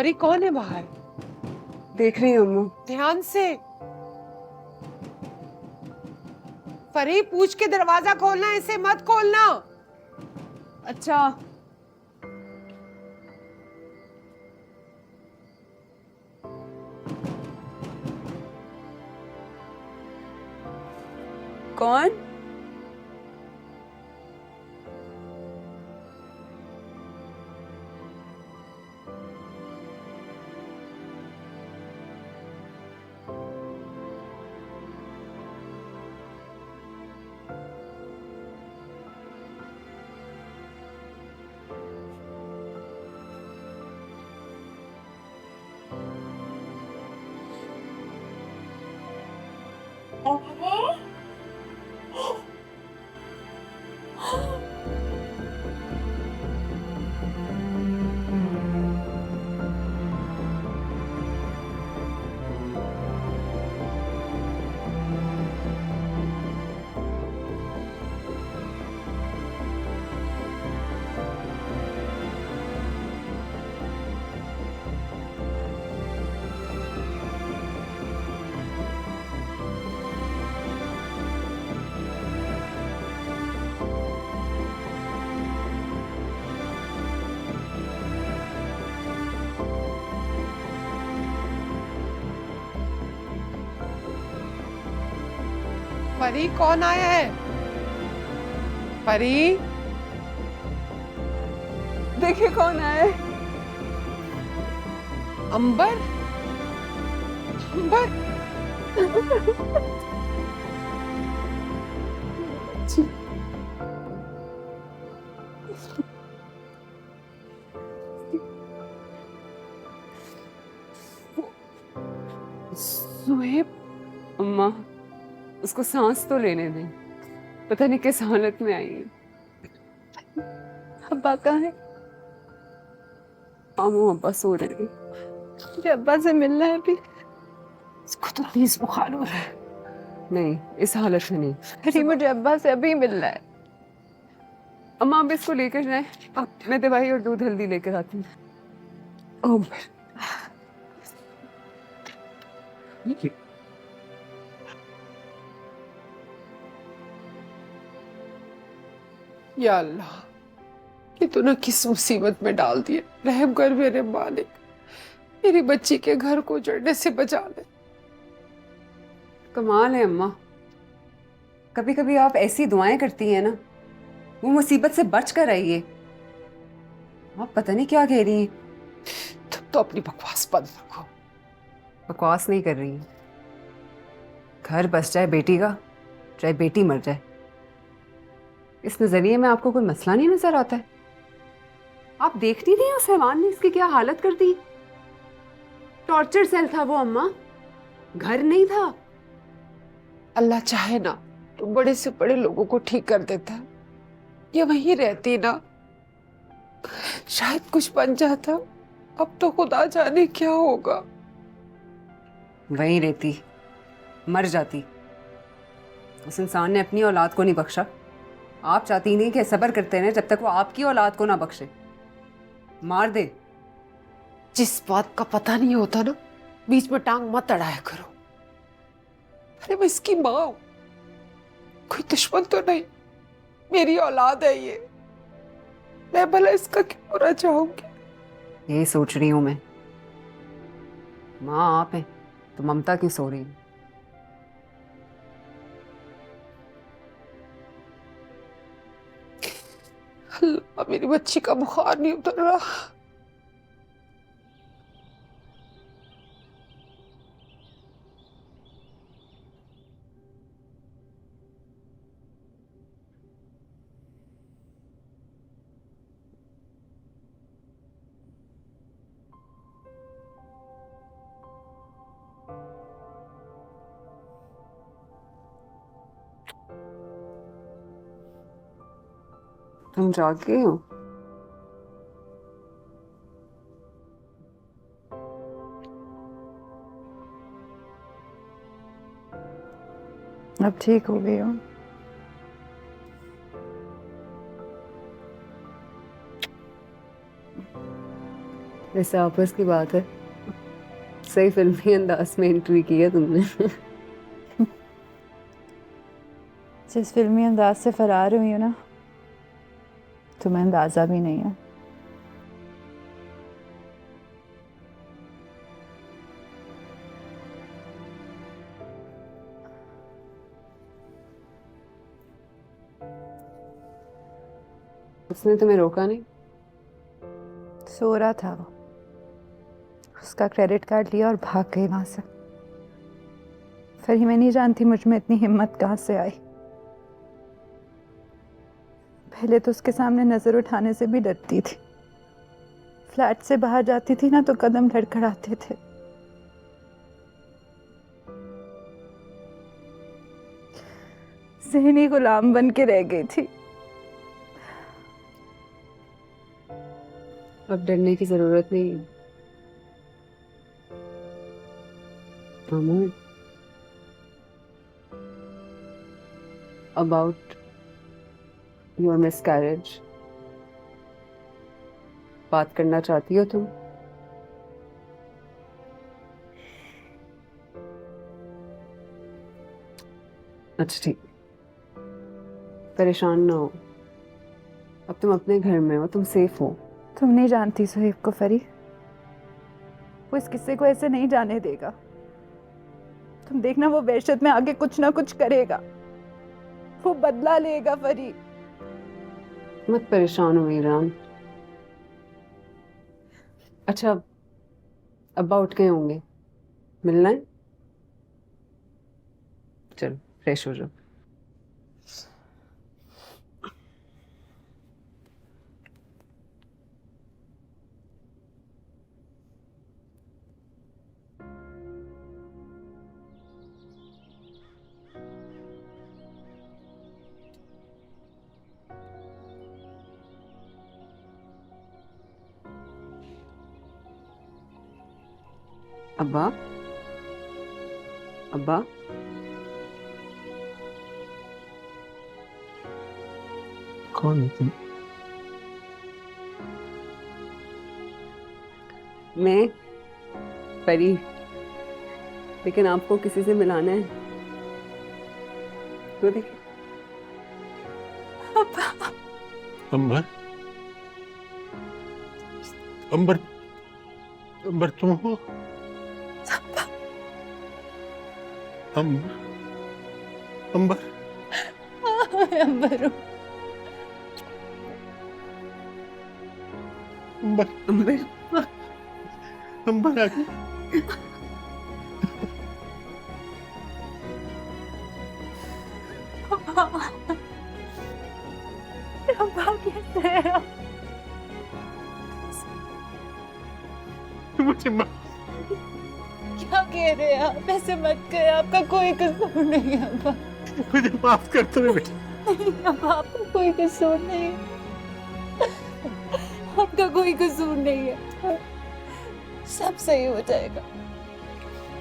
परी कौन है बाहर? देख रही हूँ अम्मू। ध्यान से। परी पूछ के दरवाजा खोलना, ऐसे मत खोलना। अच्छा। कौन? परी कौन आया है? परी देखिए कौन आया है। अंबर, अंबर। सुहेब। अम्मा, उसको सांस तो लेने दें। पता नहीं किस हालत में आई है। अब्बा कहाँ है? अम्मू अब्बा सो रहे हैं। मुझे अब्बा से मिलना है अभी। इसको तो तेज बुखार हो रहा है। नहीं, इस हालत में नहीं। अरे मुझे अब्बा से अभी मिलना है। अम्मा आप इसको लेकर जाएं। मैं दवाई और दूध हल्दी लेकर आती हूँ। अंबर। या अल्लाह, ये तो ना किस मुसीबत में डाल दिए। रहम कर मेरे मालिक, मेरी बच्ची के घर को उजड़ने से बचा ले। कमाल है अम्मा, कभी कभी आप ऐसी दुआएं करती हैं ना, वो मुसीबत से बच कर आई है। आप पता नहीं क्या कह रही हैं। तुम तो अपनी बकवास बंद रखो। बकवास नहीं कर रही। घर बस जाए बेटी का, चाहे बेटी मर जाए। इस नजरिए में आपको कोई मसला नहीं नजर आता है? आप देखती नहीं उस हैवान ने इसकी क्या हालत कर दी। टॉर्चर सेल था वो अम्मा, घर नहीं था। अल्लाह चाहे ना तो बड़े से बड़े लोगों को ठीक कर देता है। ये वहीं रहती ना, शायद कुछ बन जाता। अब तो खुदा जाने क्या होगा। वहीं रहती, मर जाती। उस इंसान ने अपनी औलाद को नहीं बख्शा। आप चाहती नहीं कि सब्र करते रहे जब तक वो आपकी औलाद को ना बख्शे, मार दे। जिस बात का पता नहीं होता ना, बीच में टांग मत अड़ाया करो। अरे मैं इसकी माँ हूं, कोई दुश्मन तो नहीं। मेरी औलाद है ये, मैं भला इसका क्यों बुरा चाहूंगी। यही सोच रही हूं मैं। माँ आप हैं तो ममता क्यों सो रही है? अल्लाह, मेरी बच्ची का बुखार नहीं उतर रहा। तुम जागे हो? अब ठीक हो गई हूँ। वैसे आपस की बात है, सही फिल्मी अंदाज में एंट्री की है तुमने। जिस फिल्मी अंदाज से फरार हुई हो ना, तुम्हें अंदाजा भी नहीं है। उसने तुम्हें रोका नहीं? सो रहा था वो, उसका क्रेडिट कार्ड लिया और भाग गई वहां से। फिर ही मैं नहीं जानती मुझ में इतनी हिम्मत कहाँ से आई। पहले तो उसके सामने नजर उठाने से भी डरती थी। फ्लैट से बाहर जाती थी ना तो कदम लड़खड़ाते थे। ज़हनी गुलाम बन के रह गई थी। अब डरने की जरूरत नहीं है अमर। अबाउट योर मिसकैरेज बात करना चाहती हो तुम? अच्छा ठीक, परेशान ना हो, अब तुम अपने घर में हो, तुम सेफ हो। तुम नहीं जानती सुहेब को फरी, वो इस किस्से को ऐसे नहीं जाने देगा। तुम देखना वो वहशत में आगे कुछ ना कुछ करेगा, वो बदला लेगा फरी। मत परेशान हो ईरान। अच्छा, अब्बा उठ गए होंगे, मिलना है? चलो फ्रेश हो जाओ। अब्बा, अब्बा, कौन है तुम? मैं परी, लेकिन आपको किसी से मिलाना है तो देखिए। अंबर, अंबर, अंबर तुम हो? अंबर, अंबर, अंबर, अंबर, अंबर, अंबर आ गई। अब्बा कैसे है? मुझे माफ, क्या कह रहे हैं आप? ऐसे मत करें, आपका कोई कसूर नहीं है अब्बा। मुझे माफ कर दो बेटा। अब्बा आपका कोई कसूर नहीं है, आपका कोई कसूर नहीं है। सब सही हो जाएगा,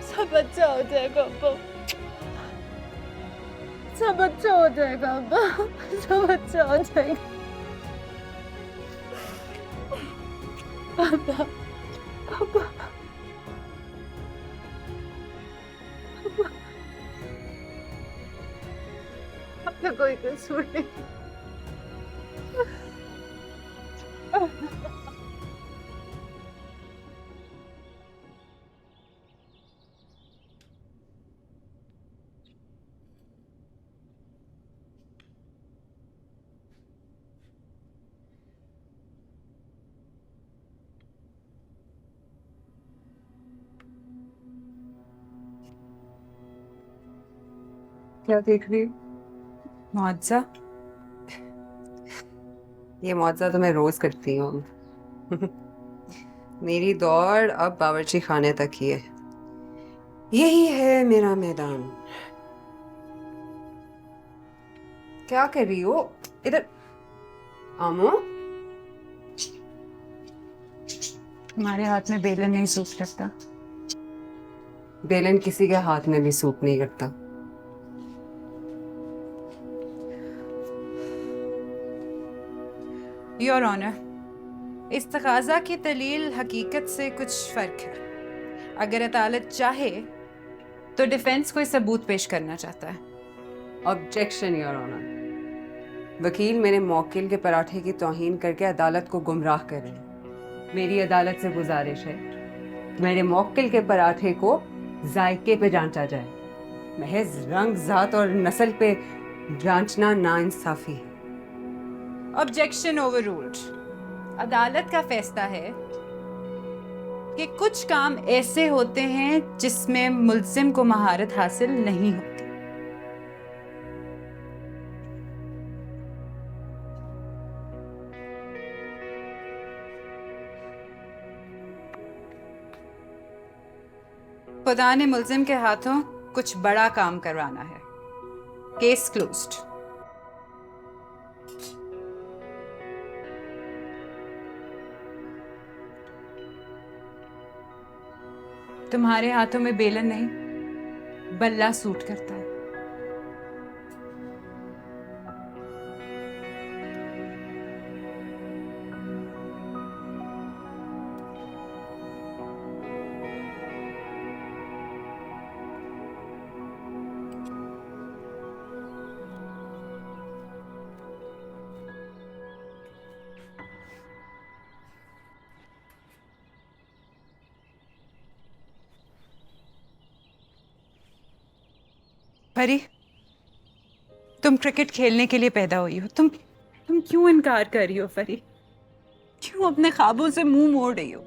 सब अच्छा हो जाएगा अब्बा, सब अच्छा हो जाएगा अब्बा, सब अच्छा हो जाएगा अब्बा, अब्बा, आपका कोई कसूर नहीं। क्या देख रही हो? मुआवजा? ये मुआवजा तो मैं रोज करती हूँ। मेरी दौड़ अब बावर्ची खाने तक ही है, यही है मेरा मैदान। क्या कर रही हो इधर? आमो, हमारे हाथ में बेलन नहीं सूख सकता। बेलन किसी के हाथ में भी सूट नहीं करता। योर ऑनर, इस तकाजा की दलील हकीकत से कुछ फर्क है। अगर अदालत चाहे तो डिफेंस कोई सबूत पेश करना चाहता है। Objection your honour. वकील मेरे मौकिल के पराठे की तौहीन करके अदालत को गुमराह कर रहे हैं। मेरी अदालत से गुजारिश है मेरे मौकिल के पराठे को जायके पे जांचा जाए। महज रंग, जात और नस्ल पे जांचना नाइंसाफी है। Objection overruled. अदालत का फैसला है कि कुछ काम ऐसे होते हैं जिसमें मुल्जिम को महारत हासिल नहीं होती। खुदा ने मुल्जिम के हाथों कुछ बड़ा काम करवाना है। Case closed. तुम्हारे हाथों में बेलन नहीं, बल्ला सूट करता है। परी, तुम क्रिकेट खेलने के लिए पैदा हुई हो। तुम क्यों इनकार कर रही हो परी? क्यों अपने ख्वाबों से मुंह मोड़ रही हो?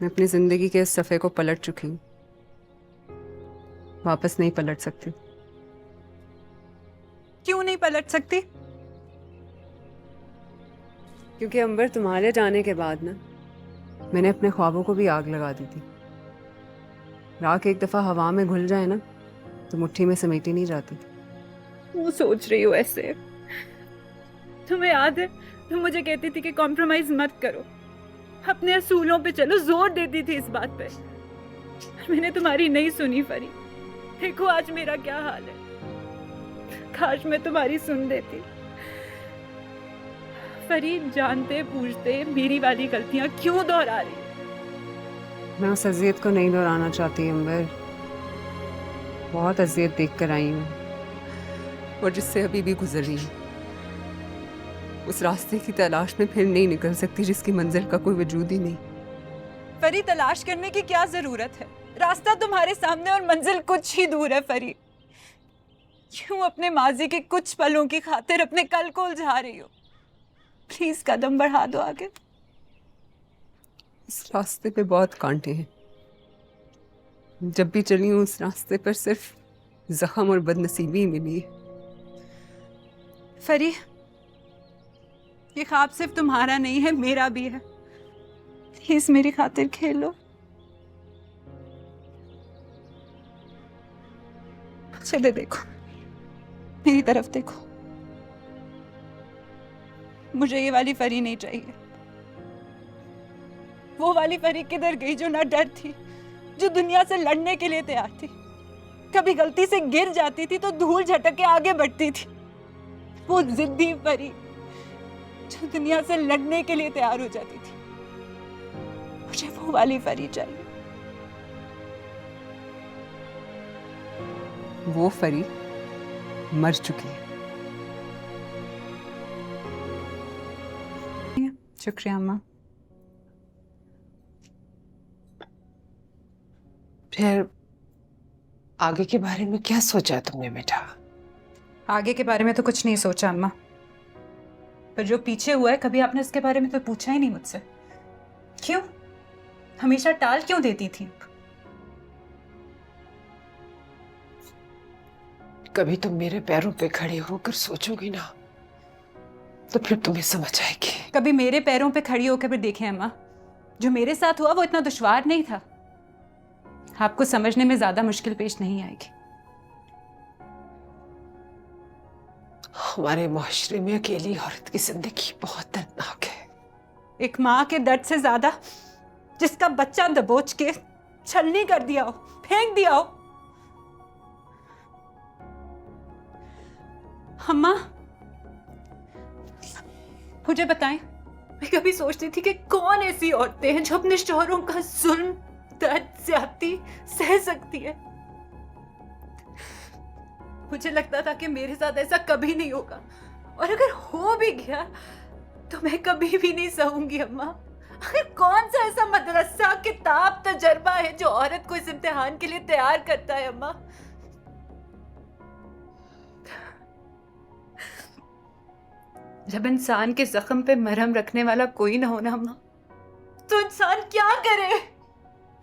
मैं अपनी जिंदगी के इस सफे को पलट चुकी हूँ, वापस नहीं पलट सकती। क्यों नहीं पलट सकती? क्योंकि अंबर, तुम्हारे जाने के बाद ना मैंने अपने ख्वाबों को भी आग लगा दी थी। राख एक दफा हवा में घुल जाए ना तो मुट्ठी में समेटी नहीं जाती। वो सोच रही हो ऐसे? तुम्हें याद है तुम मुझे कहती थी कि कॉम्प्रोमाइज मत करो, अपने असूलों पे चलो, जोर देती थी इस बात पे। मैंने तुम्हारी नहीं सुनी फरी। देखो आज मेरा क्या हाल है। काश मैं तुम्हारी सुन देती। फरी, जानते पूछते मेरी वाली गलतियां क्यों दोहरा रही? मैं उस अजियत को नहीं दोहराना चाहती अंबर। बहुत अजियत देख कर आई हूँ और जिससे अभी भी गुजर रही हूँ। उस रास्ते की तलाश में फिर नहीं निकल सकती जिसकी मंजिल का कोई वजूद ही नहीं। फरी, तलाश करने की क्या जरूरत है? रास्ता तुम्हारे सामने और मंजिल कुछ ही दूर है फरी। क्यों अपने माजी के कुछ पलों की खातिर अपने कल को उलझा रही हो? प्लीज कदम बढ़ा दो आगे। इस रास्ते पे बहुत कांटे हैं। जब भी चली हूँ उस रास्ते पर सिर्फ जख्म और बदनसीबी ही मिली है। फरी, ये ख्वाब सिर्फ तुम्हारा नहीं है, मेरा भी है। प्लीज मेरी खातिर खेलो। चले देखो, मेरी तरफ देखो। मुझे ये वाली फरी नहीं चाहिए। वो वाली फरी किधर गई जो ना डर थी, जो दुनिया से लड़ने के लिए तैयार थी। कभी गलती से गिर जाती थी तो धूल झटक के आगे बढ़ती थी। वो जिद्दी फरी जो दुनिया से लड़ने के लिए तैयार हो जाती थी। मुझे वो वाली फरी चाहिए। वो फरी मर चुकी है। शुक्रिया अम्मा। फिर आगे के बारे में क्या सोचा तुमने बेटा? आगे के बारे में तो कुछ नहीं सोचा अम्मा, पर जो पीछे हुआ है कभी आपने उसके बारे में तो पूछा ही नहीं मुझसे। क्यों? हमेशा टाल क्यों देती थी? कभी तुम मेरे पैरों पे खड़े होकर सोचोगी ना तो फिर तुम्हें समझ आएगी। कभी मेरे पैरों पे खड़ी होकर भी देखें अम्मा, जो मेरे साथ हुआ वो इतना दुश्वार नहीं था। आपको समझने में ज्यादा मुश्किल पेश नहीं आएगी। हमारे माशरे में अकेली औरत की जिंदगी बहुत दर्दनाक है। एक माँ के दर्द से ज्यादा जिसका बच्चा दबोच के छलनी कर दिया हो, फेंक दिया हो। अम्मा मुझे बताएं, मैं कभी सोचती थी कि कौन ऐसी औरतें हैं जो अपने शौहरों का जुल्म, दर्द, ज्यादती सह सकती है। मुझे लगता था कि मेरे साथ ऐसा कभी नहीं होगा, और अगर हो भी गया तो मैं कभी भी नहीं सहूंगी अम्मा। आखिर कौन सा ऐसा मदरसा, किताब, तजर्बा है जो औरत को इस इम्तिहान के लिए तैयार करता है अम्मा? जब इंसान के जख्म पे मरहम रखने वाला कोई ना हो ना अम्मा, तो इंसान क्या करे?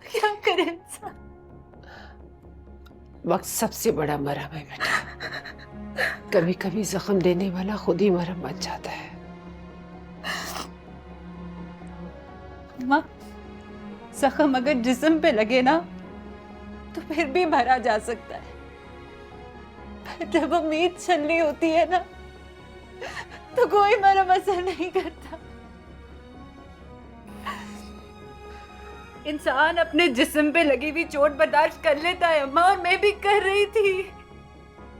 क्या करे इंसान? वक्त सबसे बड़ा मरहम है बेटा। कभी कभी जख्म देने वाला खुद ही मरहम बन जाता है। अम्मा, जख्म अगर जिस्म पे लगे ना तो फिर भी मरा जा सकता है, पर जब उम्मीद छलनी होती है ना तो कोई मरहम असर नहीं करता। इंसान अपने जिस्म पे लगी हुई चोट बर्दाश्त कर लेता है अम्मा, और मैं भी कर रही थी।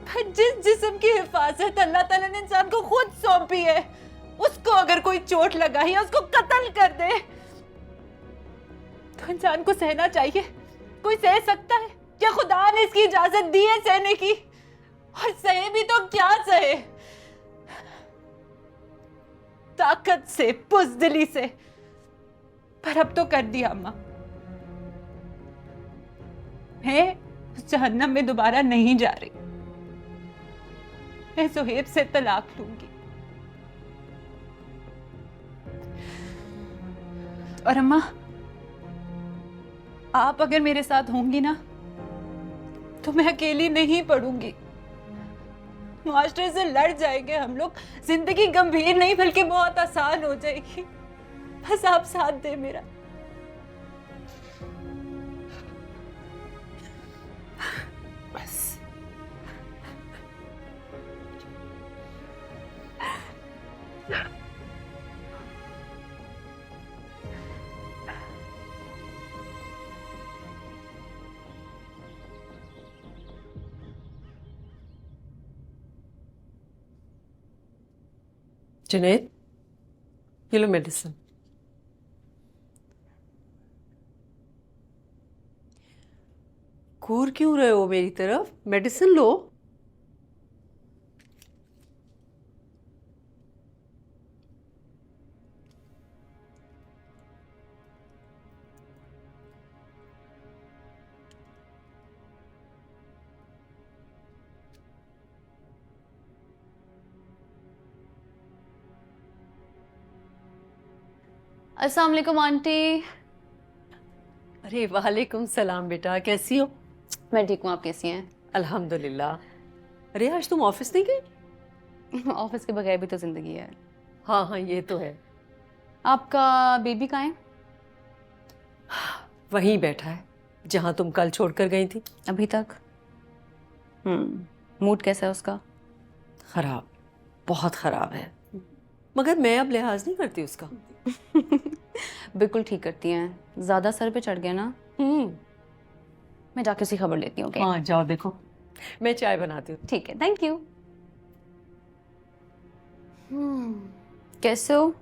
पर जिस जिस्म की हिफाजत अल्लाह ताला ने इंसान को खुद सौंपी है, उसको अगर कोई चोट लगाई या उसको कत्ल कर दे तो इंसान को सहना चाहिए। कोई सह सकता है क्या? खुदा ने इसकी इजाजत दी है सहने की, और सहे भी तो क्या सहे, ताकत से, बुज़दिली से। पर अब तो कर दिया अम्मा। मैं उस जहन्नम में दोबारा नहीं जा रही। मैं सुहेब से तलाक लूंगी। और अम्मा, आप अगर मेरे साथ होंगी ना तो मैं अकेली नहीं पड़ूंगी। मुआशरे से लड़ जाएंगे हम लोग। जिंदगी गंभीर नहीं बल्कि बहुत आसान हो जाएगी। बस आप साथ दे मेरा। बस जुनैद, ये लो मेडिसिन। घूर क्यों रहे हो मेरी तरफ? मेडिसिन लो। अस्सलाम वालेकुम आंटी। अरे वालेकुम सलाम बेटा, कैसी हो? मैं ठीक हूँ, आप कैसी हैं? अल्हम्दुलिल्लाह। अरे आज तुम ऑफिस नहीं गई? ऑफिस के बगैर भी तो जिंदगी है। हाँ हाँ, ये तो है। आपका बेबी कहाँ है? वहीं बैठा है जहाँ तुम कल छोड़कर गई थी। अभी तक? मूड कैसा है उसका? खराब, बहुत खराब है, मगर मैं अब लिहाज नहीं करती उसका। बिल्कुल ठीक करती हैं। ज्यादा सर पे चढ़ गया ना? मैं जाके उसी खबर लेती हूँ। okay? हाँ जाओ, देखो मैं चाय बनाती हूँ। ठीक है, थैंक यू। कैसे हो?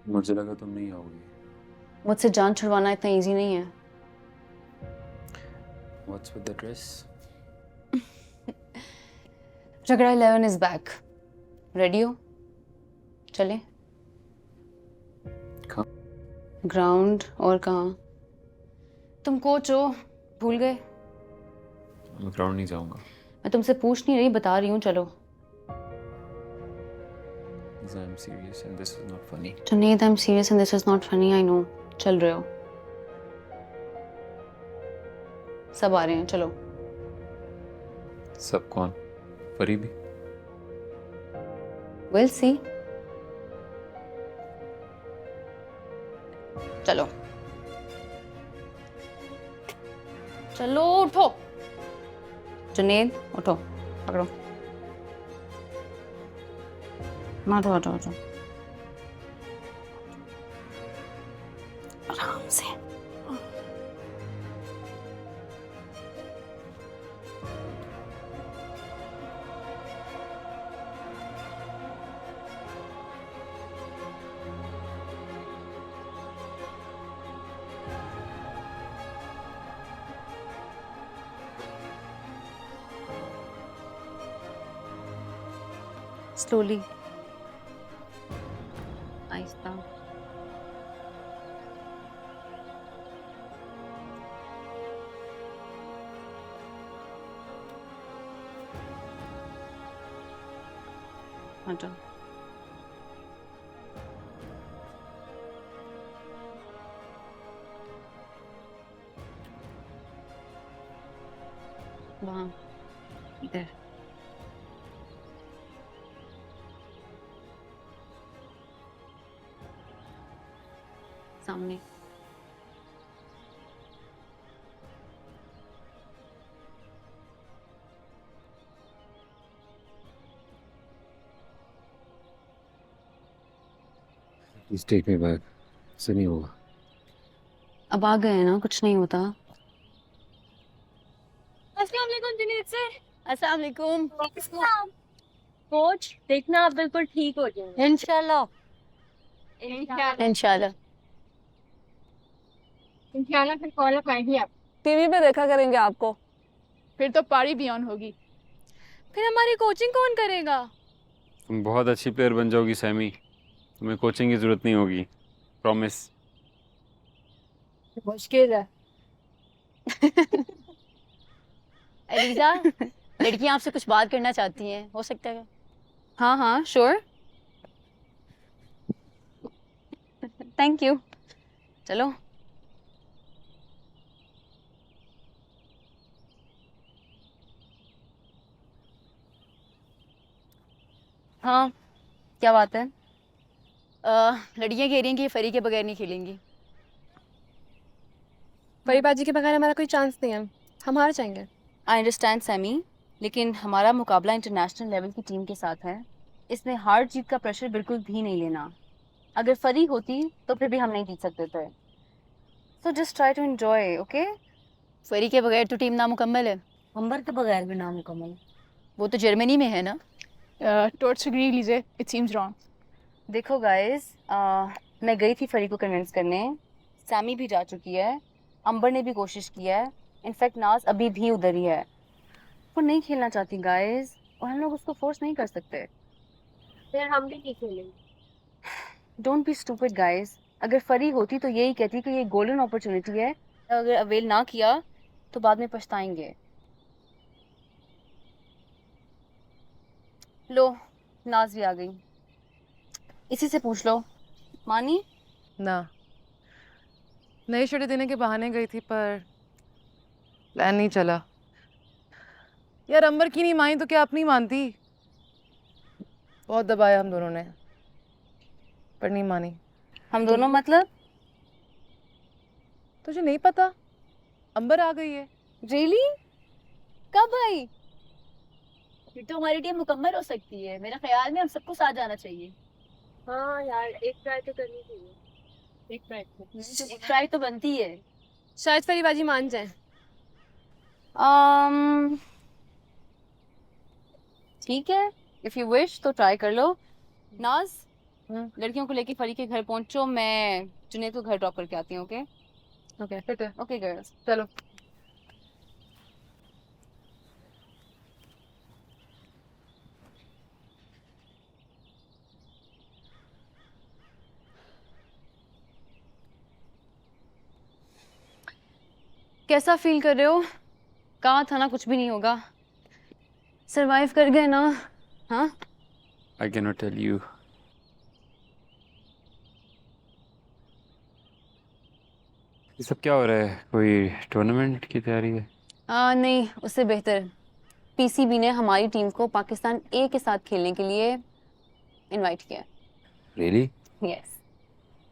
मुझे लगा तुम नहीं आओगी। मुझसे जान छुड़वाना इतना इजी नहीं है। What's with the dress? झगड़ा 11 इज बैक। रेडी हो? चले? कहाँ? ग्राउंड। और कहाँ? तुम कोच हो, भूल गए? मैं ग्राउंड नहीं जाऊंगा। मैं तुमसे पूछ नहीं रही, बता रही हूँ। चलो। I'm serious and this is not funny. Junaid, I'm serious and this is not funny. I know. चल रहे हो? सब आ रहे हैं, चलो। सब कौन? परी भी? We'll see. चलो चलो, उठो। जुनैद, उठो, पकड़ो। मारो, हटो हटो, आराम से। स्लोली, आहिस्ता। हटो। वहाँ, इधर। सामने। Please take me back. इससे नहीं होगा। अब आ गए हैं ना, कुछ नहीं होता। अस्सलाम वालेकुम जुनैद सर। अस्सलाम वालेकुम। कोच देखना आप बिल्कुल ठीक हो जाएंगे इंशाल्लाह। इंशाल्लाह इंशाल्लाह फिर कॉल अप आएगी आप। टीवी पे देखा करेंगे आपको। फिर तो पारी भी ऑन होगी। फिर हमारी कोचिंग कौन करेगा? तुम बहुत अच्छी प्लेयर बन जाओगी सैमी, तुम्हें कोचिंग की जरूरत नहीं होगी, प्रॉमिस। मुश्किल है। एलिजा, लड़कियां आपसे कुछ बात करना चाहती हैं, हो सकता है? हाँ हाँ, श्योर। Thank you. चलो। हाँ, क्या बात है? लड़कियां कह रही हैं कि ये फरी के बगैर नहीं खेलेंगी। परीबाजी के बगैर हमारा कोई चांस नहीं है, हम हार जाएंगे। आई अंडरस्टैंड सैमी, लेकिन हमारा मुकाबला इंटरनेशनल लेवल की टीम के साथ है। इसमें हार जीत का प्रेशर बिल्कुल भी नहीं लेना। अगर फरी होती तो फिर भी हम नहीं जीत सकते थे। So just try to enjoy, okay? Fari के बगैर तो टीम नामुकम्मल है। अंबर के बगैर भी नामुकम्मल। वो तो जर्मनी में है ना। टॉर्च एग्री लीजिए, इट सीम्स रॉन्ग। देखो गाइस, मैं गई थी फरी को कन्विंस करने। सैमी भी जा चुकी है, अंबर ने भी कोशिश किया है, इनफैक्ट नाज अभी भी उधर ही है। वो नहीं खेलना चाहती गाइस, और हम लोग उसको फोर्स नहीं कर सकते। फिर हम भी नहीं खेलेंगे। Don't be stupid guys. अगर फरी होती तो यही कहती कि ये गोल्डन अपॉर्चुनिटी है, अगर अवेल ना किया तो बाद में पछताएंगे। लो, नाज भी आ गई, इसी से पूछ लो। मानी? ना, नई छुट्टी देने के बहाने गई थी पर प्लान नहीं चला। यार अंबर की नहीं मानी तो क्या अपनी मानती? बहुत दबाया हम दोनों ने, पर नहीं मानी। हम दोनों मतलब? तुझे नहीं पता? अंबर आ गई है। रियली? कब आई? फिर तो हमारी टीम मुकम्मल हो सकती है। मेरा ख्याल में हम सबको साथ जाना चाहिए। हाँ यार, एक ट्राई तो करनी चाहिए। एक ट्राई तो बनती है। शायद परीबाजी मान जाए। ठीक है, इफ यू विश तो ट्राई कर लो। नाज, लड़कियों को लेके फरी के घर पहुंचो, मैं जुनैद को घर ड्रॉप करके आती हूँ। ओके ओके फिट है, ओके गर्ल्स, चलो। कैसा फील कर रहे हो? कहा था ना कुछ भी नहीं होगा। सरवाइव कर गए ना? हाँ, I cannot tell you. ये सब क्या हो रहा है? कोई टूर्नामेंट की तैयारी है? नहीं, उससे बेहतर पीसीबी ने हमारी टीम को पाकिस्तान ए के साथ खेलने के लिए इनवाइट किया। Really? यस,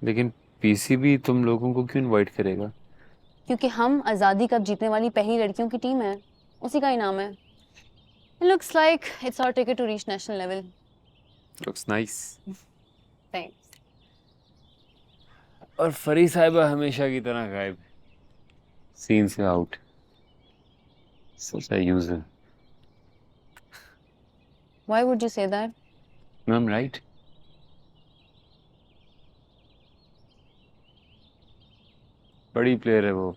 लेकिन पीसीबी तुम लोगों को क्यों इनवाइट करेगा? क्योंकि हम आज़ादी कप जीतने वाली पहली लड़कियों की टीम है, उसी का इनाम है। Looks like it's our ticket to reach national level. Looks nice. Thanks. और फरी साहिबा हमेशा की तरह गायब, सीन से out. Such a user. Why would you say that? I'm right. बड़ी प्लेयर है वो,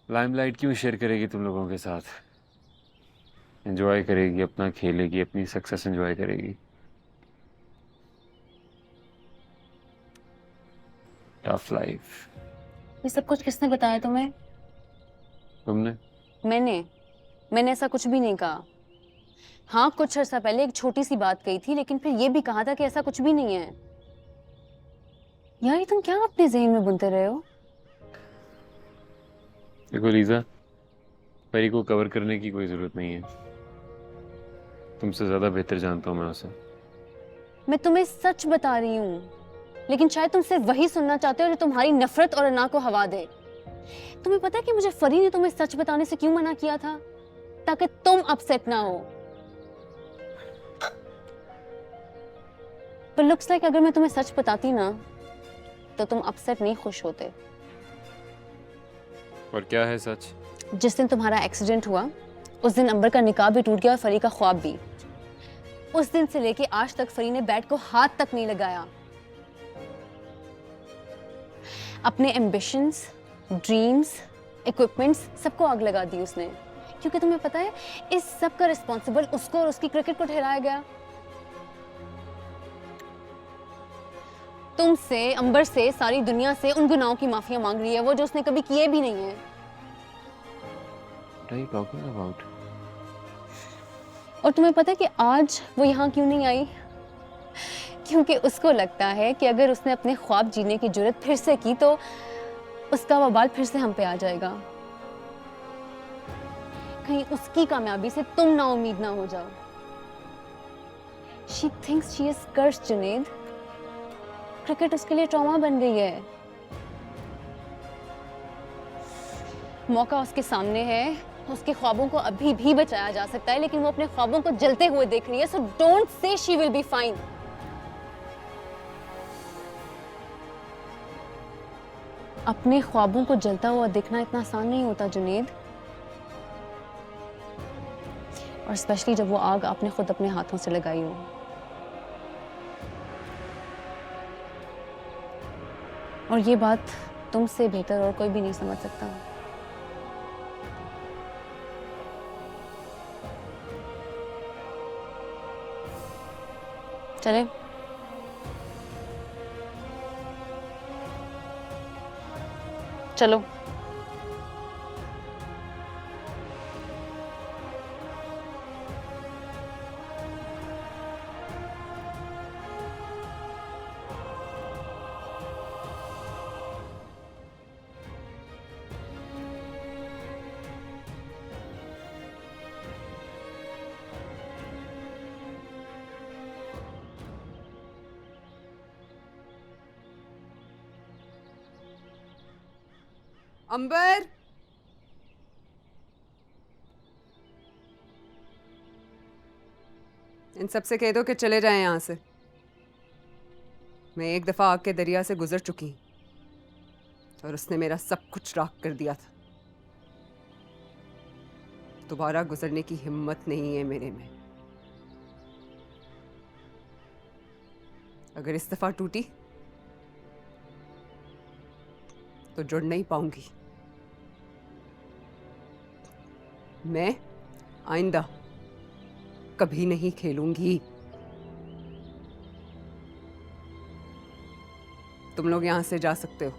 लाइमलाइट क्यों शेयर करेगी तुम लोगों के साथ? एंजॉय करेगी, अपना खेलेगी, अपनी सक्सेस एंजॉय करेगी। Tough life. ये सब कुछ किसने बताया तुम्हें? तुमने? मैंने ऐसा कुछ भी नहीं कहा। हाँ, कुछ अर्सा पहले एक छोटी सी बात कही थी, लेकिन फिर ये भी कहा था कि ऐसा कुछ भी नहीं है। यार, ये तुम क्या अपने ज़हन में बुनते रहे हो? देखो लीजा, परी को कवर करने की कोई जरूरत नहीं है। तुमसे ज्यादा बेहतर जानता हूं मैं उसे। मैं तुम्हें सच बता रही हूँ, लेकिन शायद तुम सिर्फ वही सुनना चाहते हो जो तुम्हारी नफरत और अना को हवा दे। तुम्हें पता है कि मुझे फरी ने तुम्हें सच बताने से क्यों मना किया था? ताकि तुम अपसेट ना हो। पर लुक्स लाइक अगर मैं तुम्हें सच बताती ना, तो तुम अपसेट नहीं, खुश होते। और क्या है सच? जिस दिन तुम्हारा एक्सीडेंट हुआ, उस दिन अंबर का निकाह भी टूट गया और फरी का ख्वाब भी। उस दिन से लेके आज तक फरी ने बैट को हाथ तक नहीं लगाया। अपने एम्बिशंस, ड्रीम्स, इक्विपमेंट्स सबको आग लगा दी उसने, क्योंकि तुम्हें पता है इस सब का रिस्पॉन्सिबल उसको और उसकी क्रिकेट को ठहराया गया। तुमसे, अंबर से, सारी दुनिया से उन गुनाहों की माफिया मांग रही है वो, जो उसने कभी किए भी नहीं है। What are you talking about? और तुम्हें पता है कि आज वो यहाँ क्यों नहीं आई? क्योंकि उसको लगता है कि अगर उसने अपने ख्वाब जीने की जुर्रत फिर से की तो उसका वबाल फिर से हम पे आ जाएगा। कहीं उसकी कामयाबी से तुम ना उम्मीद ना हो जाओ। She thinks she is cursed, Junaid. Cricket उसके लिए ट्रॉमा बन गई है। मौका उसके सामने है, उसके ख्वाबों को अभी भी बचाया जा सकता है, लेकिन वो अपने ख्वाबों को जलते हुए देख रही है। So don't say she will be fine. अपने ख्वाबों को जलता हुआ देखना इतना आसान नहीं होता जुनैद, और स्पेशली जब वो आग आपने खुद अपने हाथों से लगाई हो। और ये बात तुमसे बेहतर और कोई भी नहीं समझ सकता। चले? चलो। अंबर, इन सबसे कह दो कि चले जाएं यहां से। मैं एक दफा आग के दरिया से गुजर चुकी और उसने मेरा सब कुछ राख कर दिया था। दोबारा गुजरने की हिम्मत नहीं है मेरे में। अगर इस दफा टूटी तो जुड़ नहीं पाऊंगी। मैं आइंदा कभी नहीं खेलूंगी। तुम लोग यहां से जा सकते हो।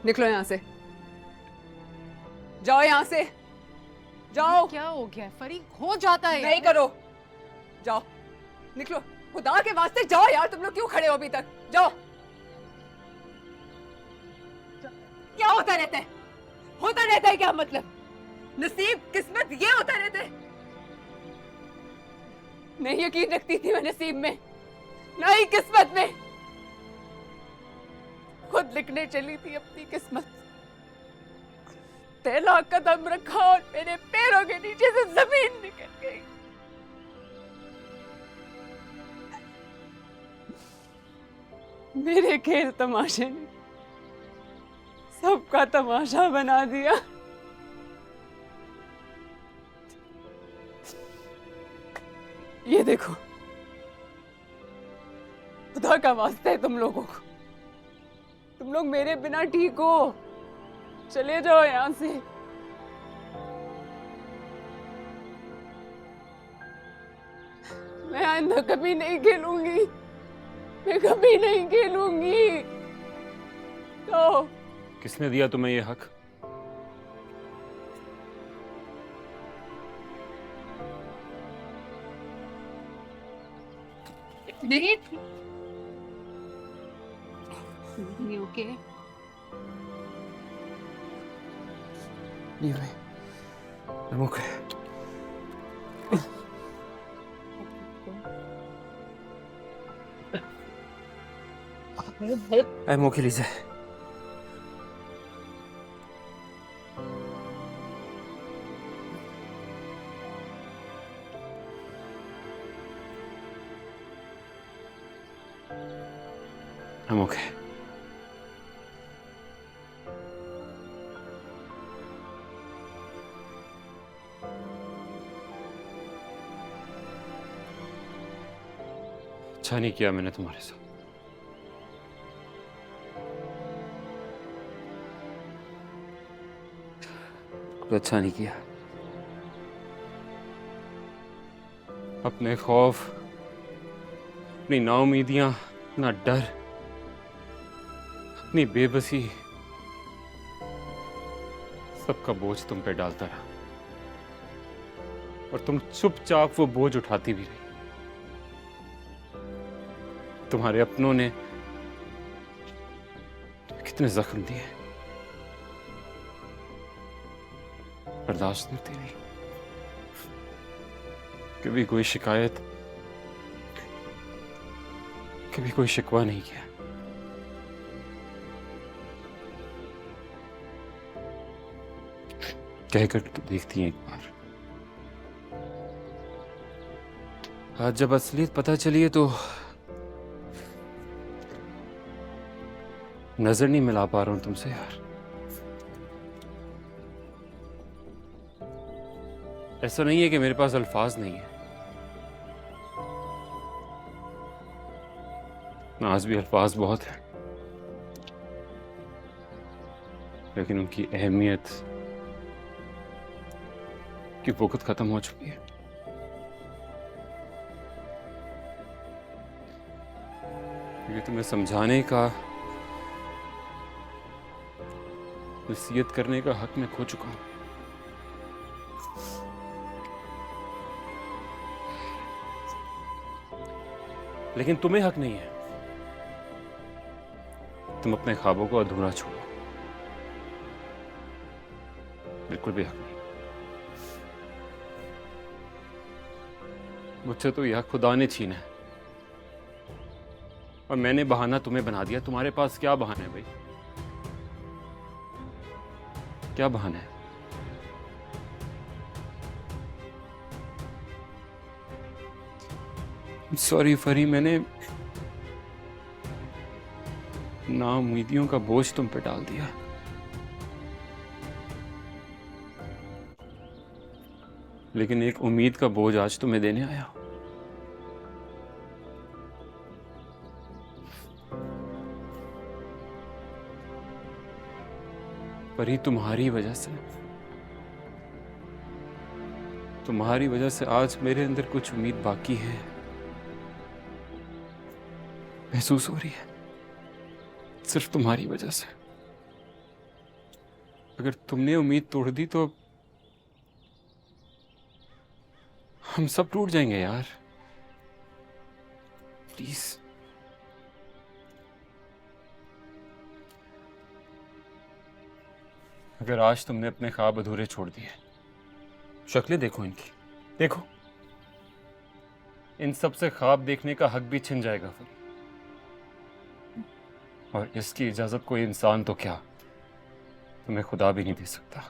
निकलो यहां से, जाओ यहां से, जाओ। क्या हो गया फरी? हो जाता है नहीं करो, जाओ, निकलो। खुदा के वास्ते जाओ यार। तुम लोग क्यों खड़े हो अभी तक? जाओ। क्या होता रहता है? होता रहता है क्या? मतलब नसीब, किस्मत, ये होता रहता है। नहीं यकीन रखती थी मैं नसीब में, नहीं किस्मत में। खुद लिखने चली थी अपनी किस्मत। पहला कदम रखा और मेरे पैरों के नीचे से जमीन निकल गई। मेरे खेल तमाशे ने सबका तमाशा बना दिया। ये देखो, खुदा का वास्ता है तुम लोगों को, तुम लोग मेरे बिना ठीक हो। चले जाओ यहाँ से। मैं आइंदा कभी नहीं खेलूंगी, मैं कभी नहीं खेलूंगी। तो किसने दिया तुम्हें ये हक? नहीं okay I'm okay. I'm okay, Lisa. I'm okay. अच्छा नहीं किया मैंने तुम्हारे साथ। अच्छा नहीं किया। अपने खौफ, अपनी नाउमीदियां, अपना डर, अपनी बेबसी, सबका बोझ तुम पे डालता रहा और तुम चुपचाप वो बोझ उठाती भी रही। तुम्हारे अपनों ने कितने जख्म दिए, बर्दाश्त करती रही। कभी कोई शिकायत, कभी कोई शिकवा नहीं किया। कहकर तो देखती हैं एक बार। आज जब असलियत पता चली है तो नजर नहीं मिला पा रहा हूं तुमसे यार। ऐसा नहीं है कि मेरे पास अल्फाज नहीं है, आज भी अल्फाज बहुत है, लेकिन उनकी अहमियत की वक़्त खत्म हो चुकी है। क्योंकि तुम्हें समझाने का, नसीहत करने का हक मैं खो चुका हूं। लेकिन तुम्हें हक नहीं है। तुम अपने ख्वाबों को अधूरा छोड़ो, बिल्कुल भी हक नहीं। मुझसे तो यह खुदा ने छीना है और मैंने बहाना तुम्हें बना दिया। तुम्हारे पास क्या बहाना है भाई? क्या बहाना है? सॉरी फरी, मैंने नाउम्मीदियों का बोझ तुम पे डाल दिया। लेकिन एक उम्मीद का बोझ आज तुम्हें देने आया हूं। परी, तुम्हारी वजह से आज मेरे अंदर कुछ उम्मीद बाकी है, महसूस हो रही है, सिर्फ तुम्हारी वजह से। अगर तुमने उम्मीद तोड़ दी तो हम सब टूट जाएंगे यार। प्लीज। अगर आज तुमने अपने ख्वाब अधूरे छोड़ दिए, शक्लें देखो इनकी, देखो, इन सब से ख्वाब देखने का हक भी छिन जाएगा फिर। और इसकी इजाजत कोई इंसान तो क्या, तुम्हें खुदा भी नहीं दे सकता।